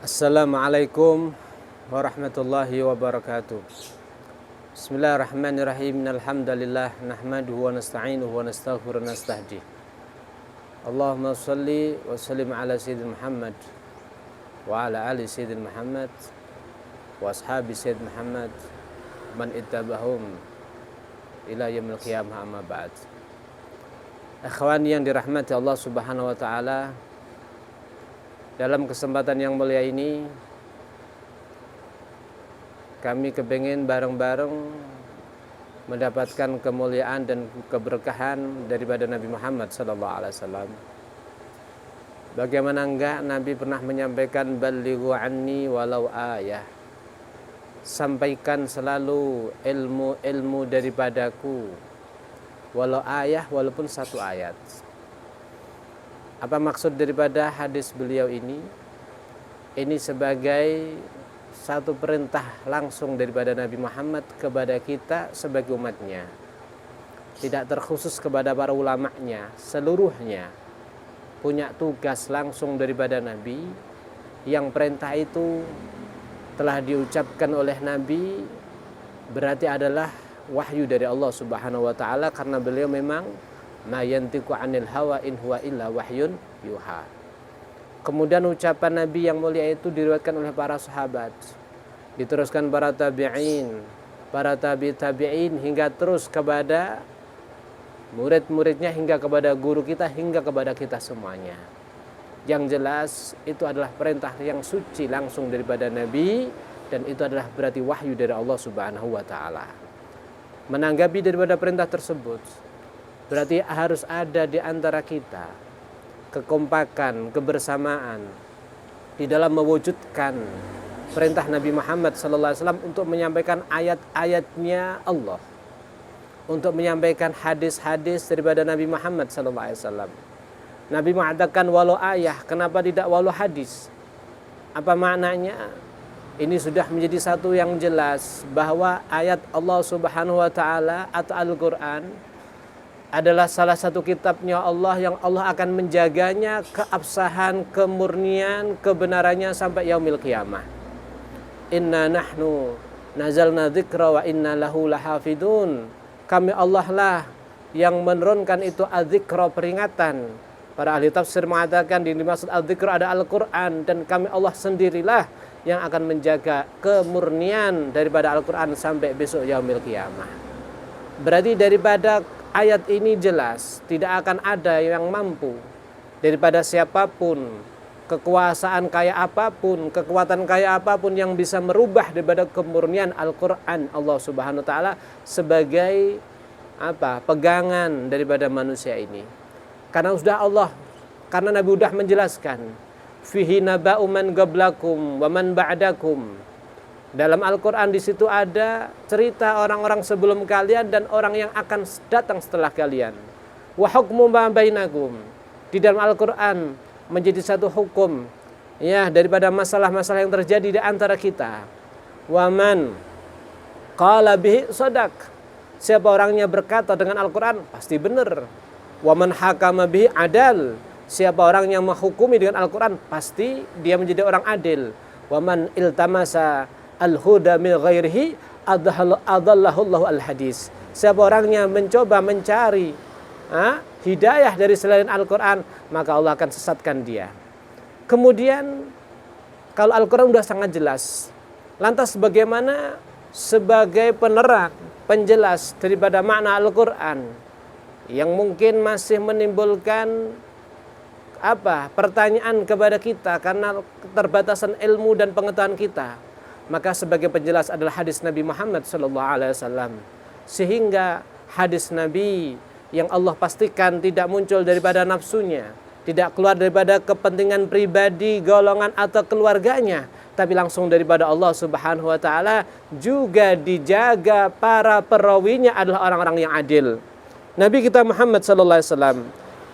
Assalamualaikum warahmatullahi wabarakatuh. Bismillahirrahmanirrahim. Alhamdulillah nahmaduhu wa nasta'inuhu wa nastaghfiruh wa nastahdi. Allahumma shalli wa sallim ala sayyidina Muhammad wa ala ali sayyidina Muhammad wa ashabi sayyidina Muhammad man ittaba'ahum ila yaumil qiyamah, amma ba'd. Ikhwan yang dirahmati Allah Subhanahu wa taala, dalam kesempatan yang mulia ini kami kepingin bareng-bareng mendapatkan kemuliaan dan keberkahan daripada Nabi Muhammad SAW. Bagaimana enggak Nabi pernah menyampaikan balighu anni walau ayah, sampaikan selalu ilmu-ilmu daripadaku walau ayah, walaupun satu ayat. Apa maksud daripada hadis beliau ini? Ini sebagai satu perintah langsung daripada Nabi Muhammad kepada kita sebagai umatnya. Tidak terkhusus kepada para ulamanya, seluruhnya punya tugas langsung daripada Nabi. Yang perintah itu telah diucapkan oleh Nabi, berarti adalah wahyu dari Allah Subhanahu wa taala, karena beliau memang ma yantiqu 'anil hawa in huwa illa wahyun yuha. Kemudian ucapan Nabi yang mulia itu diriwayatkan oleh para sahabat, diteruskan para tabi'in, para tabi'in hingga terus kepada murid-muridnya, hingga kepada guru kita, hingga kepada kita semuanya. Yang jelas itu adalah perintah yang suci langsung daripada Nabi, dan itu adalah berarti wahyu dari Allah Subhanahu wa taala. Menanggapi daripada perintah tersebut, berarti harus ada di antara kita kekompakan, kebersamaan di dalam mewujudkan perintah Nabi Muhammad SAW untuk menyampaikan ayat-ayatnya Allah, untuk menyampaikan hadis-hadis daripada Nabi Muhammad SAW. Nabi mengatakan walau ayah, kenapa tidak walau hadis? Apa maknanya? Ini sudah menjadi satu yang jelas bahwa ayat Allah Subhanahu wa taala atau Al-Qur'an adalah salah satu kitabnya Allah yang Allah akan menjaganya keabsahan, kemurnian, kebenarannya sampai yaumil qiyamah. Inna nahnu nazalna dzikra wa inna lahu lahafidun. Kami Allah lah yang menurunkan itu adzikra, peringatan. Para ahli tafsir mengatakan di dimaksud adzikra ada Al-Qur'an, dan kami Allah sendirilah yang akan menjaga kemurnian daripada Al-Qur'an sampai besok yaumil qiyamah. Berarti daripada ayat ini jelas tidak akan ada yang mampu daripada siapapun, kekuasaan kayak apapun, kekuatan kayak apapun yang bisa merubah daripada kemurnian Al-Qur'an Allah Subhanahu wa taala sebagai pegangan daripada manusia ini. Karena Nabi sudah menjelaskan fihi naba'u man qablakum wa man ba'dakum. Dalam Al-Quran di situ ada cerita orang-orang sebelum kalian dan orang yang akan datang setelah kalian. Wa hukmu ma bainakum. Di dalam Al-Quran menjadi satu hukum ya daripada masalah-masalah yang terjadi di antara kita. Wa man qala bihi shadaq. Siapa orangnya berkata dengan Al-Quran pasti benar. Wa man hakama bihi adal. Siapa orang yang menghukumi dengan Al-Quran pasti dia menjadi orang adil. Wa man iltamasa al-huda min ghairihi adallahullahu al-hadis. Siapa orangnya mencoba mencari hidayah dari selain Al-Quran, maka Allah akan sesatkan dia. Kemudian kalau Al-Quran sudah sangat jelas, lantas bagaimana sebagai penerang, penjelas daripada makna Al-Quran yang mungkin masih menimbulkan pertanyaan kepada kita karena keterbatasan ilmu dan pengetahuan kita? Maka sebagai penjelas adalah hadis Nabi Muhammad SAW. Sehingga hadis Nabi yang Allah pastikan tidak muncul daripada nafsunya, tidak keluar daripada kepentingan pribadi, golongan atau keluarganya, tapi langsung daripada Allah Subhanahu wa taala, juga dijaga para perawinya adalah orang-orang yang adil. Nabi kita Muhammad SAW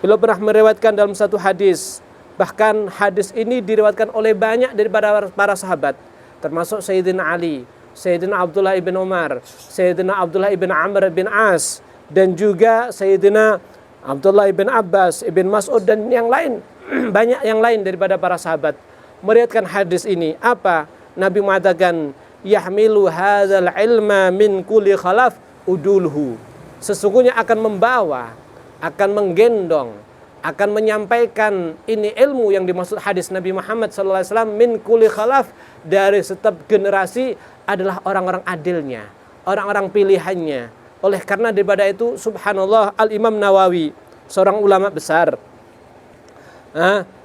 beliau pernah meriwayatkan dalam satu hadis, bahkan hadis ini diriwayatkan oleh banyak daripada para sahabat, termasuk Sayyidina Ali, Sayyidina Abdullah ibn Umar, Sayyidina Abdullah ibn Amr bin As, dan juga Sayyidina Abdullah ibn Abbas, ibn Mas'ud, dan yang lain banyak yang lain daripada para sahabat. meriwayatkan hadis ini. Apa? Nabi mengatakan, yahmilu hadzal ilma min kulli khalaf udulhu. Sesungguhnya akan membawa, akan menggendong, akan menyampaikan ini ilmu yang dimaksud hadis Nabi Muhammad SAW min kulli khalaf, dari setiap generasi adalah orang-orang adilnya, orang-orang pilihannya. Oleh karena daripada itu, subhanallah, Al-Imam Nawawi, seorang ulama besar,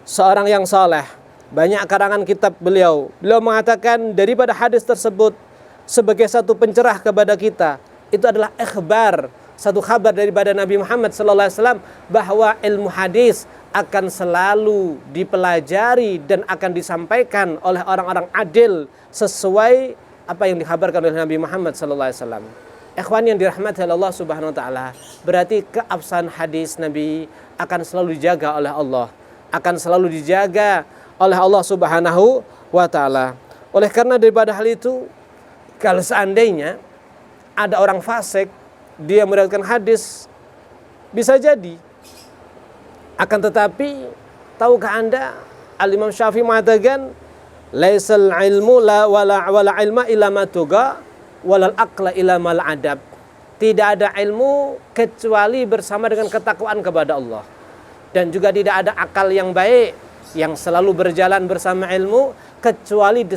seorang yang saleh, banyak karangan kitab beliau mengatakan daripada hadis tersebut sebagai satu pencerah kepada kita, itu adalah ikhbar, satu kabar daripada Nabi Muhammad SAW bahwa ilmu hadis akan selalu dipelajari dan akan disampaikan oleh orang-orang adil sesuai apa yang dikabarkan oleh Nabi Muhammad SAW. Ikhwan yang dirahmati Allah Subhanahu wa taala, berarti keabsahan hadis Nabi akan selalu dijaga oleh Allah, akan selalu dijaga oleh Allah Subhanahu wa taala. Oleh karena daripada hal itu, kalau seandainya ada orang fasik dia meriwayatkan hadis, bisa jadi. Akan tetapi, tahukah Anda, Al-Imam Syafi'i mengatakan, laisal ilmu wala ilma illa ma tuqa walal aqla illa mal adab. Tidak ada ilmu kecuali bersama dengan ketakwaan kepada Allah, dan juga tidak ada akal yang baik yang selalu berjalan bersama ilmu kecuali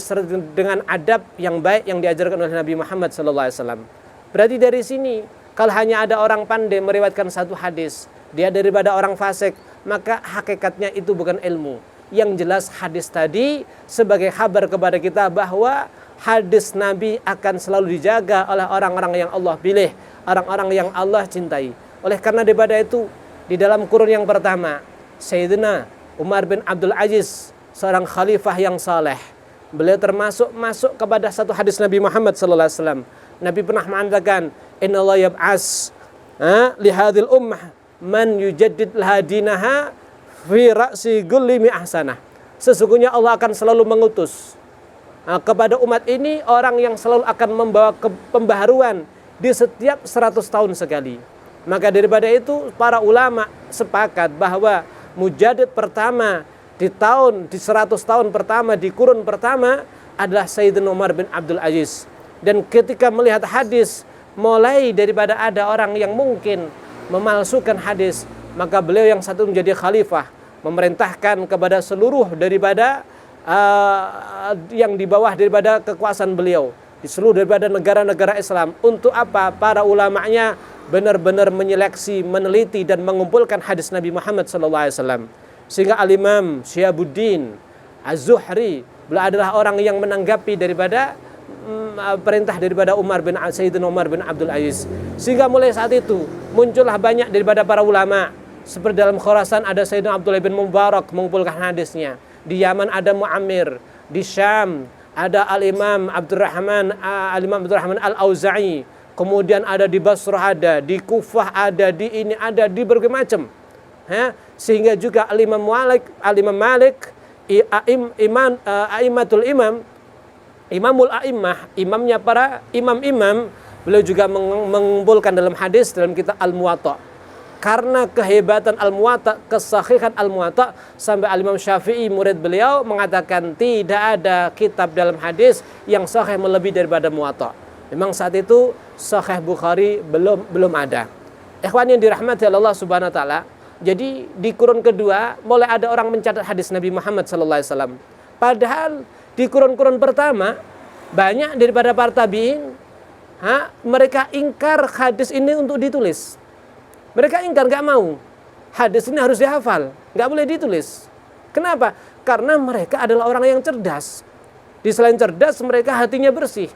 dengan adab yang baik yang diajarkan oleh Nabi Muhammad SAW. Berarti dari sini, kalau hanya ada orang pandai meriwayatkan satu hadis, dia daripada orang fasik, maka hakikatnya itu bukan ilmu. Yang jelas hadis tadi sebagai kabar kepada kita bahwa hadis Nabi akan selalu dijaga oleh orang-orang yang Allah pilih, orang-orang yang Allah cintai. Oleh karena daripada itu, di dalam kurun yang pertama, Sayyidina Umar bin Abdul Aziz, seorang khalifah yang saleh, beliau masuk kepada satu hadis Nabi Muhammad SAW. Nabi pernah mengatakan, Inna Allah yab'as li hadhil ummah man yujaddid laha dinaha fi ra'si kulli mi'ahsanah. Sesungguhnya Allah akan selalu mengutus kepada umat ini orang yang selalu akan membawa pembaharuan di setiap 100 tahun sekali. Maka daripada itu, para ulama sepakat bahwa mujaddid pertama di 100 tahun pertama, di kurun pertama, adalah Sayyidina Umar bin Abdul Aziz. Dan ketika melihat hadis, mulai daripada ada orang yang mungkin memalsukan hadis, maka beliau yang satu menjadi khalifah, memerintahkan kepada seluruh daripada yang di bawah daripada kekuasaan beliau, di seluruh daripada negara-negara Islam, untuk apa? Para ulamanya benar-benar menyeleksi, meneliti dan mengumpulkan hadis Nabi Muhammad SAW. Sehingga Al-Imam Syihabuddin Az-Zuhri, beliau adalah orang yang menanggapi daripada perintah daripada Sayyidina Umar bin Abdul Aziz. Sehingga mulai saat itu muncullah banyak daripada para ulama. Seperti dalam Khurasan ada Sayyidina Abdullah bin Mubarak mengumpulkan hadisnya. Di Yaman ada Mu'ammir. Di Syam ada Al-Imam Abdurrahman Al-Auza'i. Kemudian ada di Basrah, ada di Kufah, ada di ini, ada di berbagai macam. Sehingga juga Al-Imam Malik, A'immatul Imam, Imamul A'immah, imamnya para imam-imam, beliau juga mengumpulkan dalam hadis dalam kitab Al-Muwatta. Karena kehebatan Al-Muwatta, kesahihan Al-Muwatta, sampai Al-Imam Syafi'i, murid beliau, mengatakan tidak ada kitab dalam hadis yang sahih melebihi daripada Muwatta. Memang saat itu Sahih Bukhari belum ada. Ikhwan yang dirahmati Allah Subhanahu wa taala, jadi di kurun kedua mulai ada orang mencatat hadis Nabi Muhammad SAW. Padahal di kurun-kurun pertama banyak daripada para tabi'in, mereka ingkar hadis ini untuk ditulis. Mereka ingkar, nggak mau. Hadis ini harus dihafal, nggak boleh ditulis. Kenapa? Karena mereka adalah orang yang cerdas. Di selain cerdas, mereka hatinya bersih.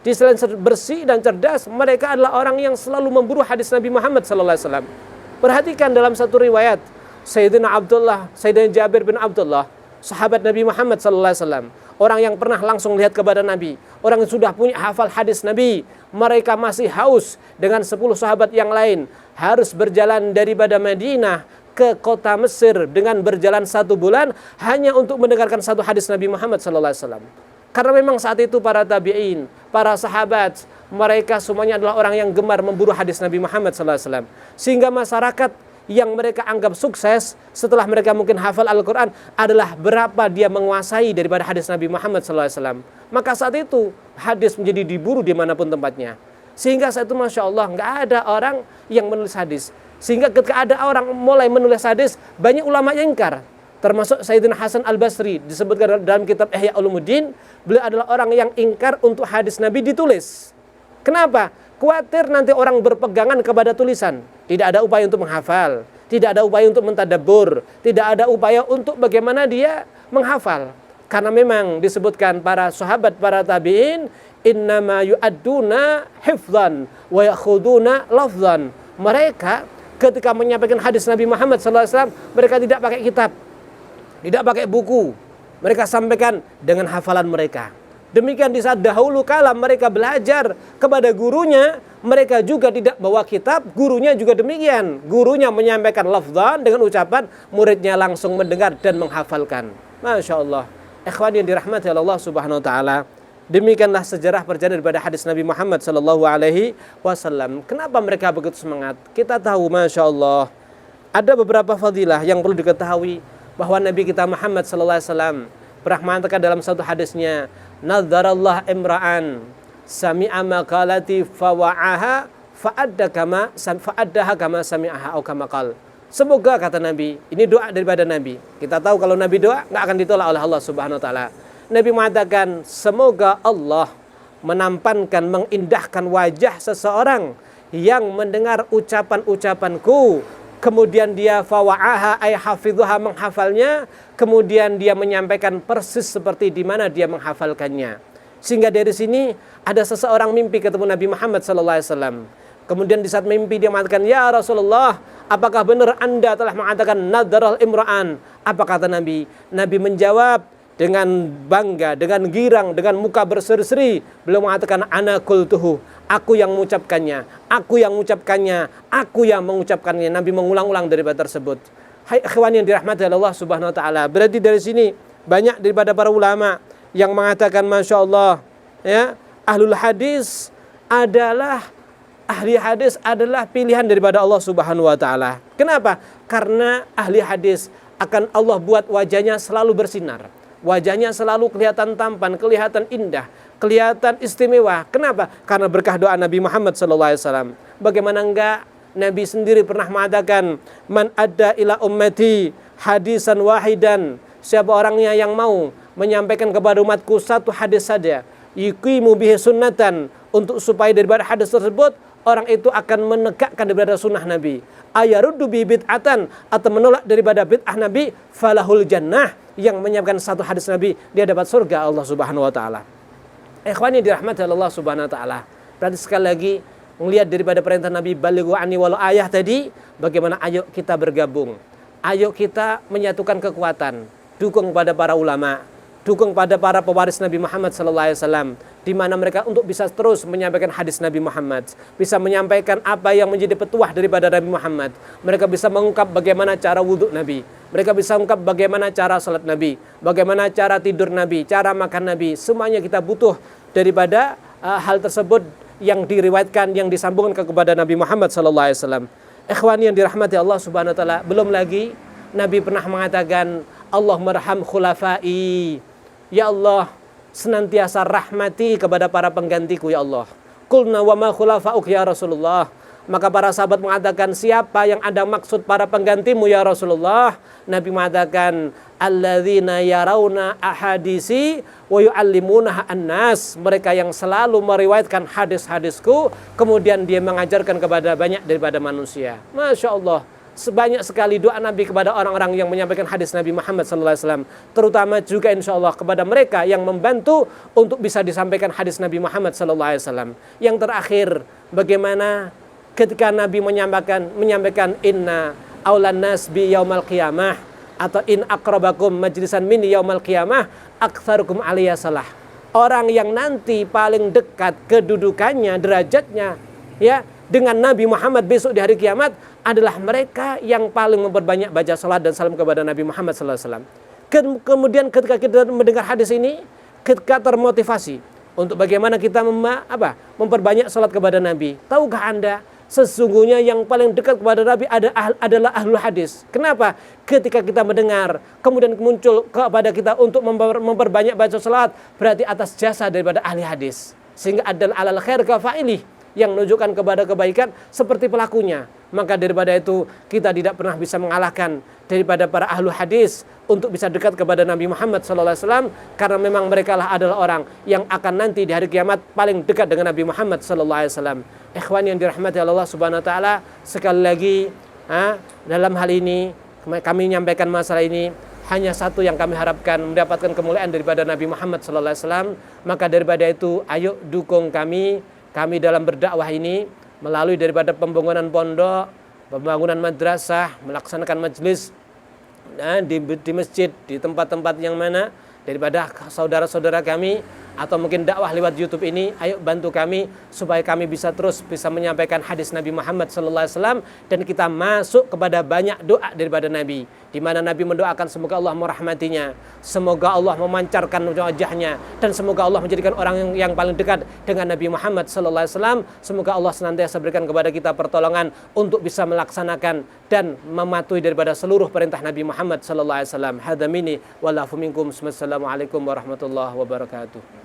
Di selain bersih dan cerdas, mereka adalah orang yang selalu memburu hadis Nabi Muhammad SAW. Perhatikan dalam satu riwayat, Sayyidina Jabir bin Abdullah, sahabat Nabi Muhammad SAW, orang yang pernah langsung lihat kepada Nabi, orang yang sudah punya hafal hadis Nabi, mereka masih haus dengan 10 sahabat yang lain, harus berjalan daripada Madinah ke kota Mesir dengan berjalan 1 bulan hanya untuk mendengarkan satu hadis Nabi Muhammad SAW. Karena memang saat itu para tabi'in, para sahabat, mereka semuanya adalah orang yang gemar memburu hadis Nabi Muhammad SAW. Sehingga masyarakat yang mereka anggap sukses setelah mereka mungkin hafal Al-Quran adalah berapa dia menguasai daripada hadis Nabi Muhammad SAW. Maka saat itu hadis menjadi diburu dimanapun tempatnya. Sehingga saat itu Masya Allah nggak ada orang yang menulis hadis. Sehingga ketika ada orang mulai menulis hadis, banyak ulama yang ingkar. Termasuk Sayyidina Hasan Al-Basri disebutkan dalam kitab Ihya Ulumuddin, beliau adalah orang yang ingkar untuk hadis Nabi ditulis. Kenapa? Khawatir nanti orang berpegangan kepada tulisan. Tidak ada upaya untuk menghafal, tidak ada upaya untuk mentadabbur, tidak ada upaya untuk bagaimana dia menghafal. Karena memang disebutkan para sahabat, para tabi'in, innama yu'adduna hifdzan wa yakhuduna lafdzan. Mereka ketika menyampaikan hadis Nabi Muhammad SAW, mereka tidak pakai kitab, tidak pakai buku. Mereka sampaikan dengan hafalan mereka. Demikian di saat dahulu kala mereka belajar kepada gurunya, mereka juga tidak bawa kitab, gurunya juga demikian. Gurunya menyampaikan lafzan dengan ucapan, muridnya langsung mendengar dan menghafalkan. Masya Allah. Ikhwan yang dirahmati Allah Subhanahu Wa Taala. Demikianlah sejarah perjalanan daripada hadis Nabi Muhammad Sallallahu Alaihi Wasallam. Kenapa mereka begitu semangat? Kita tahu, Masya Allah, ada beberapa fadilah yang perlu diketahui bahwa Nabi kita Muhammad Sallallahu Alaihi Wasallam pernah mengatakan dalam satu hadisnya, Nadzarallah imra'an sami'a maqalati fawa'aha fa'addaha kama sami'aha atau kama qal. Semoga kata Nabi, ini doa daripada Nabi. Kita tahu kalau Nabi doa enggak akan ditolak oleh Allah Subhanahu wa taala. Nabi mengatakan, semoga Allah menampankan, mengindahkan wajah seseorang yang mendengar ucapan-ucapanku, kemudian dia fawa'aha ay hafidhuha, menghafalnya, kemudian dia menyampaikan persis seperti di mana dia menghafalkannya. Sehingga dari sini ada seseorang mimpi ketemu Nabi Muhammad SAW. Kemudian di saat mimpi dia mengatakan, ya Rasulullah, apakah benar Anda telah mengatakan nadzaral imra'an? Apa kata Nabi? Nabi menjawab dengan bangga, dengan girang, dengan muka berseri-seri. Beliau mengatakan, ana qultuhu, aku yang mengucapkannya, aku yang mengucapkannya, aku yang mengucapkannya. Nabi mengulang-ulang daripada tersebut. Hai ikhwan yang dirahmati Allah Subhanahu wa taala. Berarti dari sini banyak daripada para ulama yang mengatakan, Masya Allah, ya, ahlul hadis adalah ahli hadis adalah pilihan daripada Allah Subhanahu wa taala. Kenapa? Karena ahli hadis akan Allah buat wajahnya selalu bersinar. Wajahnya selalu kelihatan tampan, kelihatan indah, kelihatan istimewa. Kenapa? Karena berkah doa Nabi Muhammad SAW. Bagaimana enggak? Nabi sendiri pernah mengatakan, man adda ila ummati hadisan wahidan. Siapa orangnya yang mau menyampaikan kepada umatku satu hadis saja, yuqimu bihi sunnatan, untuk supaya daripada hadis tersebut orang itu akan menegakkan daripada sunnah Nabi. Ayaruddu bi bid'atan, atau menolak daripada bid'ah Nabi, falahul jannah, yang menyiapkan satu hadis Nabi, dia dapat surga Allah Subhanahu wa taala. Ikhwani dirahmati Allah Subhanahu wa taala. Berarti sekali lagi melihat daripada perintah Nabi balighu anni walau ayah tadi, bagaimana ayo kita bergabung. Ayo kita menyatukan kekuatan, dukung pada para ulama, dukung pada para pewaris Nabi Muhammad SAW, di mana mereka untuk bisa terus menyampaikan hadis Nabi Muhammad, bisa menyampaikan apa yang menjadi petuah daripada Nabi Muhammad. Mereka bisa mengungkap bagaimana cara wudhu Nabi, mereka bisa mengungkap bagaimana cara salat Nabi, bagaimana cara tidur Nabi, cara makan Nabi. Semuanya kita butuh daripada hal tersebut yang diriwayatkan, yang disambungkan kepada Nabi Muhammad SAW. Ikhwani yang dirahmati Allah Subhanahu wa taala, belum lagi Nabi pernah mengatakan, Allahummarham khulafai, ya Allah, senantiasa rahmati kepada para penggantiku ya Allah. Qulna wa ma khulafa'uk ya Rasulullah. Maka para sahabat mengatakan, siapa yang ada maksud para penggantimu ya Rasulullah? Nabi mengatakan, alladzina yarawna ahadisi wa yu'allimunaha annas. Mereka yang selalu meriwayatkan hadis-hadisku, kemudian dia mengajarkan kepada banyak daripada manusia. Masya Allah. Sebanyak sekali doa Nabi kepada orang-orang yang menyampaikan hadis Nabi Muhammad SAW. Terutama juga insya Allah kepada mereka yang membantu untuk bisa disampaikan hadis Nabi Muhammad SAW. Yang terakhir, bagaimana ketika Nabi menyampaikan inna aulan nas bi yaumal qiyamah, atau in akrabakum majlisan mini yaumal qiyamah aktsarukum alaiya salah. Orang yang nanti paling dekat kedudukannya, derajatnya, ya, dengan Nabi Muhammad besok di hari kiamat adalah mereka yang paling memperbanyak baca salat dan salam kepada Nabi Muhammad SAW. Kemudian ketika kita mendengar hadis ini, kita termotivasi untuk bagaimana kita memperbanyak salat kepada Nabi. Tahukah Anda sesungguhnya yang paling dekat kepada Nabi adalah ahlul hadis. Kenapa? Ketika kita mendengar, kemudian muncul kepada kita untuk memperbanyak baca salat, berarti atas jasa daripada ahli hadis. Sehingga adalah alal khair kafa'ilih, yang menunjukkan kepada kebaikan seperti pelakunya. Maka daripada itu kita tidak pernah bisa mengalahkan daripada para ahlu hadis untuk bisa dekat kepada Nabi Muhammad SAW, karena memang mereka adalah orang yang akan nanti di hari kiamat paling dekat dengan Nabi Muhammad SAW. Ikhwan yang dirahmati Allah Subhanahu Wa Taala, sekali lagi dalam hal ini kami menyampaikan masalah ini hanya satu yang kami harapkan, mendapatkan kemuliaan daripada Nabi Muhammad SAW. Maka daripada itu ayo dukung kami dalam berdakwah ini melalui daripada pembangunan pondok, pembangunan madrasah, melaksanakan majelis di masjid, di tempat-tempat yang mana daripada saudara-saudara kami, atau mungkin dakwah lewat YouTube ini. Ayo bantu kami supaya kami bisa terus bisa menyampaikan hadis Nabi Muhammad SAW, dan kita masuk kepada banyak doa daripada Nabi, di mana Nabi mendoakan semoga Allah merahmatinya, semoga Allah memancarkan wajahnya, dan semoga Allah menjadikan orang yang paling dekat dengan Nabi Muhammad SAW. Semoga Allah senantiasa berikan kepada kita pertolongan untuk bisa melaksanakan dan mematuhi daripada seluruh perintah Nabi Muhammad SAW. Hadza minni wa lafu minkum. Wassalamualaikum warahmatullahi wabarakatuh.